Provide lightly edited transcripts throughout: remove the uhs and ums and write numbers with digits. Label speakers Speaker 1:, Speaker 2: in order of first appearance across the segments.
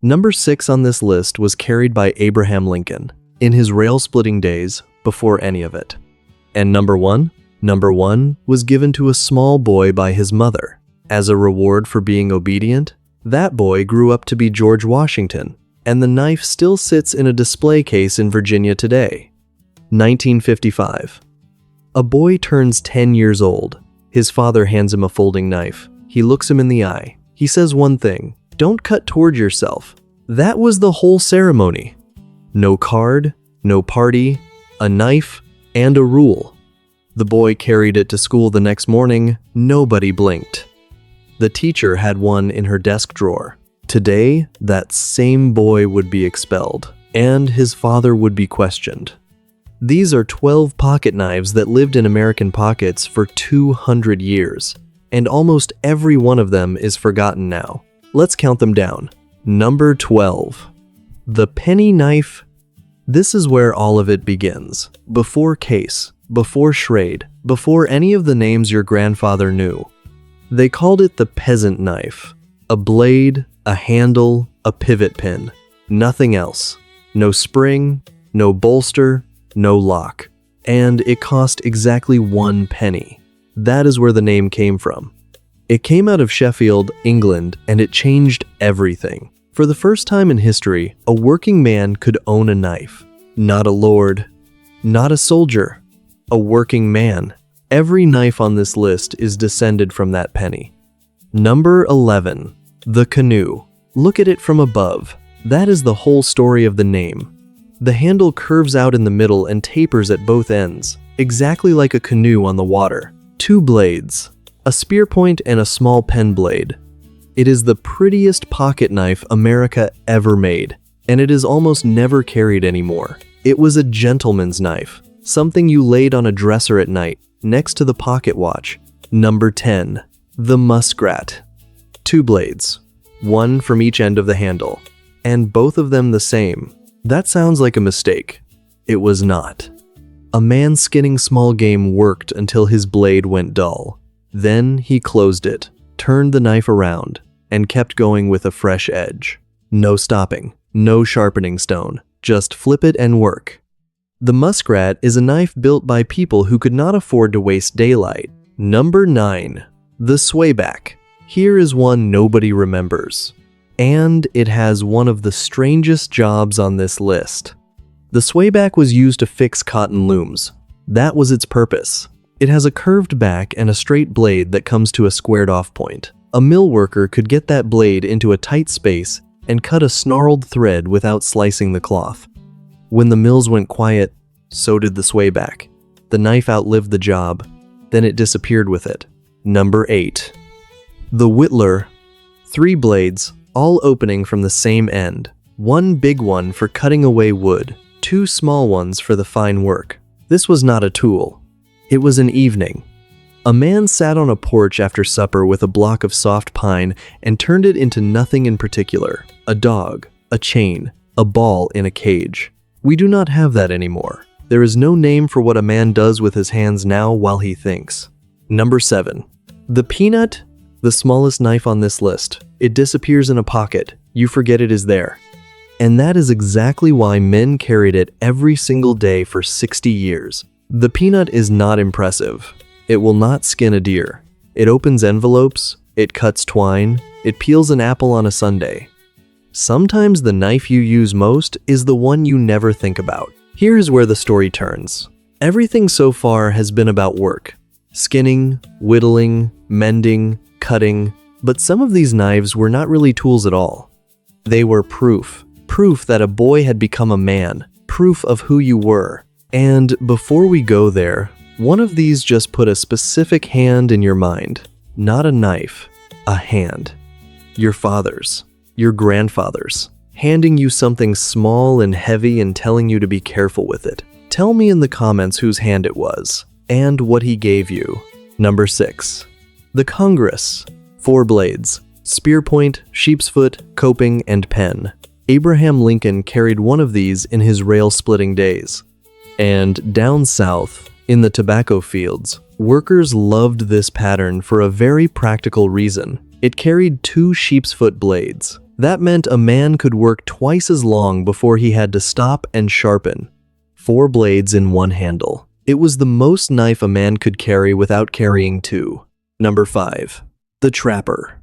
Speaker 1: Number 6 on this list was carried by Abraham Lincoln in his rail-splitting days before any of it. And number 1? Number 1 was given to a small boy by his mother. As a reward for being obedient, that boy grew up to be George Washington, and the knife still sits in a display case in Virginia today. 1955. A boy turns 10 years old. His father hands him a folding knife. He looks him in the eye. He says one thing: "Don't cut toward yourself." That was the whole ceremony. No card, no party, a knife, and a rule. The boy carried it to school the next morning. Nobody blinked. The teacher had one in her desk drawer. Today, that same boy would be expelled, and his father would be questioned. These are 12 pocket knives that lived in American pockets for 200 years, and almost every one of them is forgotten now. Let's count them down. Number 12. The penny knife. This is where all of it begins. Before Case, before Schrade, before any of the names your grandfather knew. They called it the peasant knife. A blade, a handle, a pivot pin. Nothing else. No spring, no bolster, no lock. And it cost exactly 1 penny. That is where the name came from. It came out of Sheffield, England, and it changed everything. For the first time in history, a working man could own a knife. Not a lord, not a soldier, a working man. Every knife on this list is descended from that penny. Number 11. The canoe. Look at it from above. That is the whole story of the name. The handle curves out in the middle and tapers at both ends, exactly like a canoe on the water. 2 blades, a spear point and a small pen blade. It is the prettiest pocket knife America ever made, and it is almost never carried anymore. It was a gentleman's knife, something you laid on a dresser at night, next to the pocket watch. Number 10. The Muskrat. 2 blades, 1 from each end of the handle, and both of them the same. That sounds like a mistake. It was not. A man skinning small game worked until his blade went dull. Then he closed it, turned the knife around, and kept going with a fresh edge. No stopping, no sharpening stone, just flip it and work. The Muskrat is a knife built by people who could not afford to waste daylight. Number 9. The Swayback. Here is one nobody remembers, and it has one of the strangest jobs on this list. The Swayback was used to fix cotton looms. That was its purpose. It has a curved back and a straight blade that comes to a squared-off point. A mill worker could get that blade into a tight space and cut a snarled thread without slicing the cloth. When the mills went quiet, so did the Swayback. The knife outlived the job, then it disappeared with it. Number 8. The Whittler. 3 blades, all opening from the same end. 1 big one for cutting away wood, 2 small ones for the fine work. This was not a tool. It was an evening. A man sat on a porch after supper with a block of soft pine and turned it into nothing in particular. A dog, a chain, a ball in a cage. We do not have that anymore. There is no name for what a man does with his hands now while he thinks. Number 7. The peanut. The smallest knife on this list. It disappears in a pocket. You forget it is there. And that is exactly why men carried it every single day for 60 years. The peanut is not impressive. It will not skin a deer. It opens envelopes. It cuts twine. It peels an apple on a Sunday. Sometimes the knife you use most is the one you never think about. Here is where the story turns. Everything so far has been about work. Skinning, whittling, mending, cutting, but some of these knives were not really tools at all. They were proof that a boy had become a man, proof of who you were. And before we go there, one of these just put a specific hand in your mind. Not a knife, a hand. Your father's, your grandfather's, handing you something small and heavy and telling you to be careful with it. Tell me in the comments whose hand it was, and what he gave you. Number 6. The Congress. 4 blades, spear point, sheep's foot, coping, and pen. Abraham Lincoln carried one of these in his rail-splitting days. And down south, in the tobacco fields, workers loved this pattern for a very practical reason. It carried 2 sheep's foot blades. That meant a man could work twice as long before he had to stop and sharpen. 4 blades in one handle. It was the most knife a man could carry without carrying 2. Number 5. The trapper.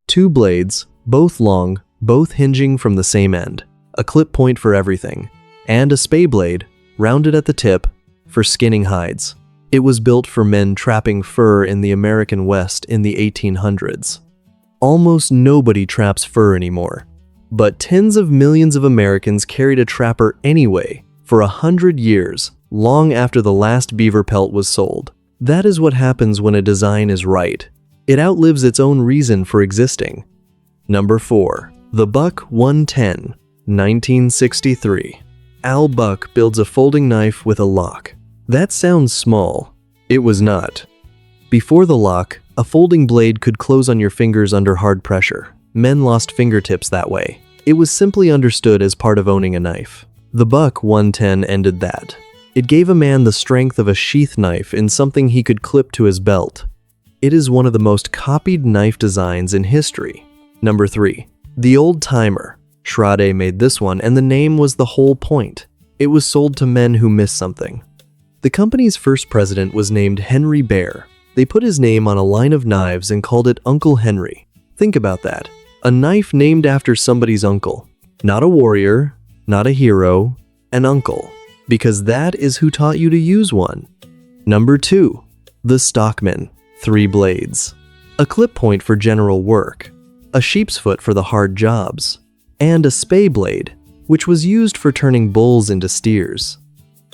Speaker 1: 2 blades, both long, both hinging from the same end, a clip point for everything, and a spay blade, rounded at the tip, for skinning hides. It was built for men trapping fur in the American West in the 1800s. Almost nobody traps fur anymore, but tens of millions of Americans carried a trapper anyway for 100 years, long after the last beaver pelt was sold. That is what happens when a design is right. It outlives its own reason for existing. Number 4. The Buck 110, 1963. Al Buck builds a folding knife with a lock. That sounds small. It was not. Before the lock, a folding blade could close on your fingers under hard pressure. Men lost fingertips that way. It was simply understood as part of owning a knife. The Buck 110 ended that. It gave a man the strength of a sheath knife in something he could clip to his belt. It is one of the most copied knife designs in history. Number 3. The Old Timer. Schrade made this one, and the name was the whole point. It was sold to men who missed something. The company's first president was named Henry Bear. They put his name on a line of knives and called it Uncle Henry. Think about that. A knife named after somebody's uncle. Not a warrior, not a hero, an uncle. Because that is who taught you to use one. Number 2. The Stockman. 3 blades. A clip point for general work. A sheep's foot for the hard jobs. And a spay blade, which was used for turning bulls into steers.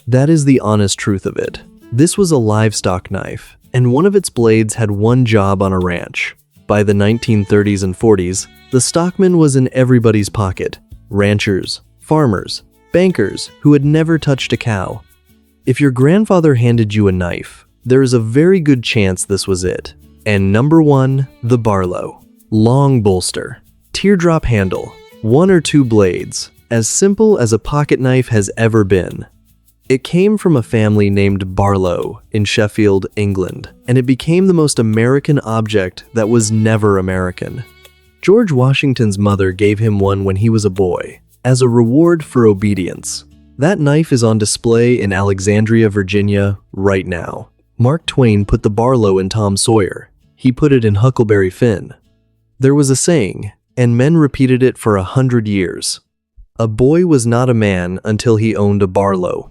Speaker 1: That is the honest truth of it. This was a livestock knife, and one of its blades had one job on a ranch. By the 1930s and 40s, the Stockman was in everybody's pocket. Ranchers, farmers, bankers who had never touched a cow. If your grandfather handed you a knife, there is a very good chance this was it. And number 1, the Barlow. Long bolster, teardrop handle, 1 or 2 blades, as simple as a pocket knife has ever been. It came from a family named Barlow in Sheffield, England, and it became the most American object that was never American. George Washington's mother gave him one when he was a boy, as a reward for obedience. That knife is on display in Alexandria, Virginia, right now. Mark Twain put the Barlow in Tom Sawyer. He put it in Huckleberry Finn. There was a saying, and men repeated it for 100 years. A boy was not a man until he owned a Barlow.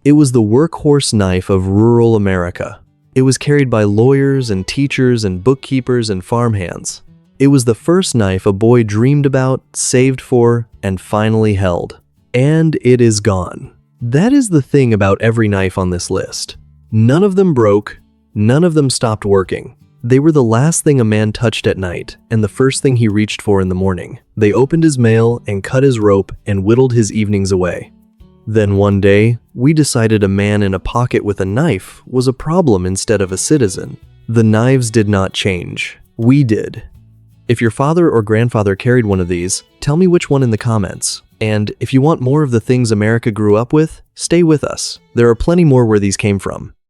Speaker 1: It was the workhorse knife of rural America. It was carried by lawyers and teachers and bookkeepers and farmhands. It was the first knife a boy dreamed about, saved for, and finally held. And it is gone. That is the thing about every knife on this list. None of them broke, none of them stopped working. They were the last thing a man touched at night, and the first thing he reached for in the morning. They opened his mail and cut his rope and whittled his evenings away. Then one day, we decided a man in a pocket with a knife was a problem instead of a citizen. The knives did not change. We did. If your father or grandfather carried one of these, tell me which one in the comments. And if you want more of the things America grew up with, stay with us. There are plenty more where these came from.